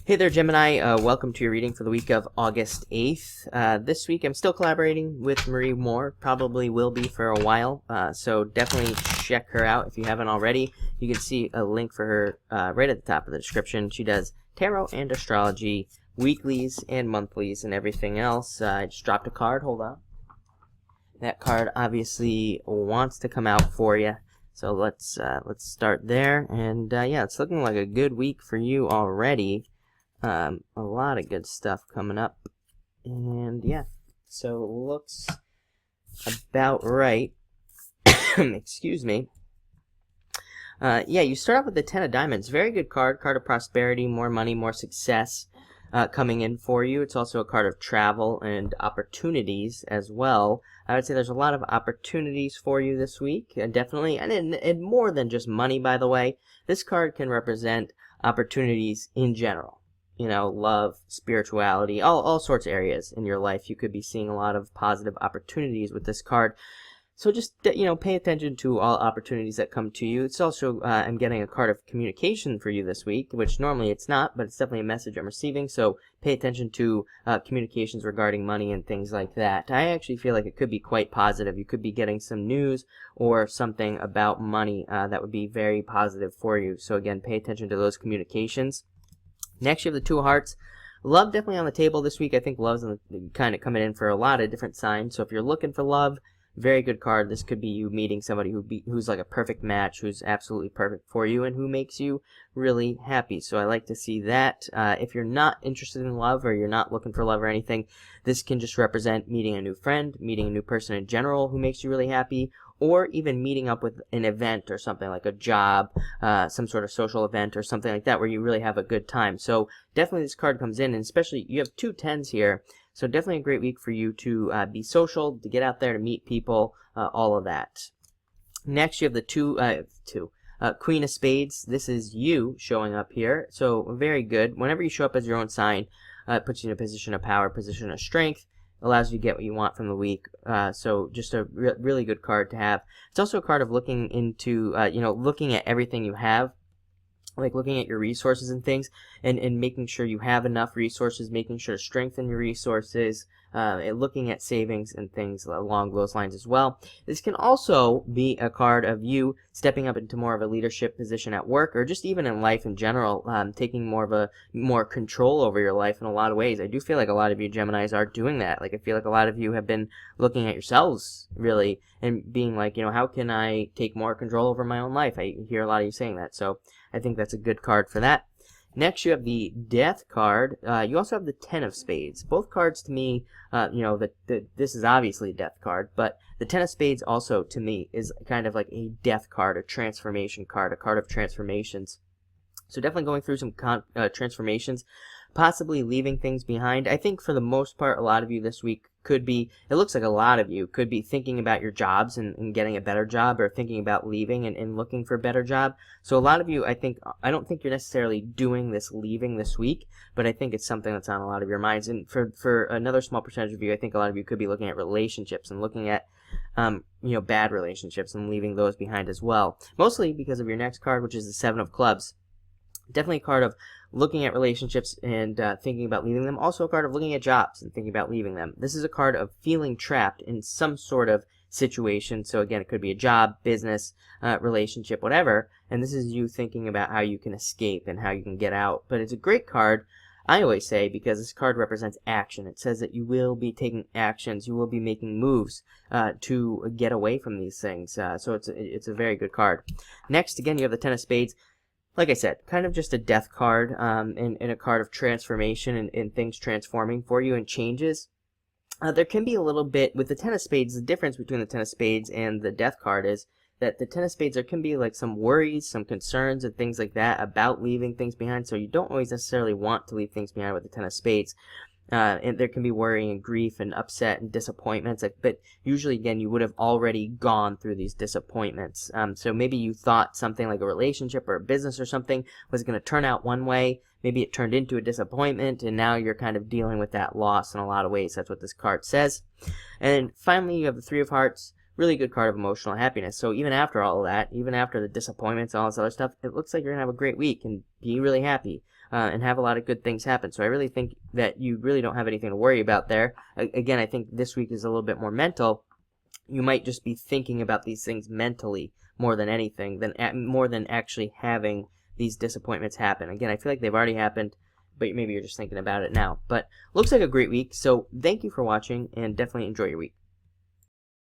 Hey there, Gemini. Welcome to your reading for the week of August 8th. This week I'm still collaborating with Marie Moore. Probably will be for a while. So definitely check her out if you haven't already. You can see a link for her right at the top of the description. She does tarot and astrology, weeklies and monthlies and everything else. I just dropped a card. Hold on. That card obviously wants to come out for you. So let's start there. And yeah, it's looking like a good week for you already. A lot of good stuff coming up, and yeah, so it looks about right. Excuse me. Yeah, you start off with the Ten of Diamonds. Very good card of prosperity, more money, more success coming in for you. It's also a card of travel and opportunities as well. I would say there's a lot of opportunities for you this week, definitely, and more than just money, by the way. This card can represent opportunities in general. You know, love, spirituality, all sorts of areas in your life. You could be seeing a lot of positive opportunities with this card. So just, pay attention to all opportunities that come to you. It's also, I'm getting a card of communication for you this week, which normally it's not, but it's definitely a message I'm receiving. So pay attention to communications regarding money and things like that. I actually feel like it could be quite positive. You could be getting some news or something about money that would be very positive for you. So again, pay attention to those communications. Next, you have the Two of Hearts. Love definitely on the table this week. I think love's kind of coming in for a lot of different signs. So if you're looking for love, very good card. This could be you meeting somebody who's like a perfect match, who's absolutely perfect for you, and who makes you really happy. So I like to see that. If you're not interested in love, or you're not looking for love or anything, this can just represent meeting a new friend, meeting a new person in general who makes you really happy, or even meeting up with an event or something like a job, some sort of social event or something like that where you really have a good time. So definitely this card comes in, and especially you have two tens here. So definitely a great week for you to be social, to get out there, to meet people, all of that. Next, you have the Queen of Spades. This is you showing up here. So very good. Whenever you show up as your own sign, it puts you in a position of power, position of strength. Allows you to get what you want from the week. So just a really good card to have. It's also a card of looking into, looking at everything you have, like looking at your resources and things, and making sure you have enough resources, making sure to strengthen your resources, and looking at savings and things along those lines as well. This can also be a card of you stepping up into more of a leadership position at work, or just even in life in general, taking more control over your life in a lot of ways. I do feel like a lot of you Geminis are doing that. Like I feel like a lot of you have been looking at yourselves really and being like, how can I take more control over my own life? I hear a lot of you saying that, so I think that's a good card for that. Next, you have the Death card. You also have the Ten of Spades. Both cards to me, this is obviously a Death card, but the Ten of Spades also, to me, is kind of like a Death card, a transformation card, a card of transformations. So definitely going through some transformations, possibly leaving things behind. I think for the most part, a lot of you this week could be, it looks like a lot of you could be thinking about your jobs and getting a better job, or thinking about leaving and looking for a better job. So a lot of you, I don't think you're necessarily doing this leaving this week, but I think it's something that's on a lot of your minds. And for another small percentage of you, I think a lot of you could be looking at relationships and looking at bad relationships and leaving those behind as well. Mostly because of your next card, which is the Seven of Clubs. Definitely a card of looking at relationships and thinking about leaving them. Also a card of looking at jobs and thinking about leaving them. This is a card of feeling trapped in some sort of situation. So again, it could be a job, business, relationship, whatever. And this is you thinking about how you can escape and how you can get out. But it's a great card, I always say, because this card represents action. It says that you will be taking actions, you will be making moves to get away from these things. So it's a very good card. Next, again, you have the Ten of Spades. Like I said, kind of just a Death card, and a card of transformation and things transforming for you and changes. There can be a little bit, with the Ten of Spades, the difference between the Ten of Spades and the Death card is that the Ten of Spades, there can be like some worries, some concerns and things like that about leaving things behind, so you don't always necessarily want to leave things behind with the Ten of Spades. And there can be worry and grief and upset and disappointments, but usually, again, you would have already gone through these disappointments. So maybe you thought something like a relationship or a business or something was going to turn out one way. Maybe it turned into a disappointment, and now you're kind of dealing with that loss in a lot of ways. That's what this card says. And finally, you have the Three of Hearts. Really good card of emotional happiness. So even after all of that, even after the disappointments and all this other stuff, it looks like you're going to have a great week and be really happy. and have a lot of good things happen. So I really think that you really don't have anything to worry about there. Again, I think this week is a little bit more mental. You might just be thinking about these things mentally more than anything, more than actually having these disappointments happen. Again, I feel like they've already happened, but maybe you're just thinking about it now. But looks like a great week, so thank you for watching, and definitely enjoy your week.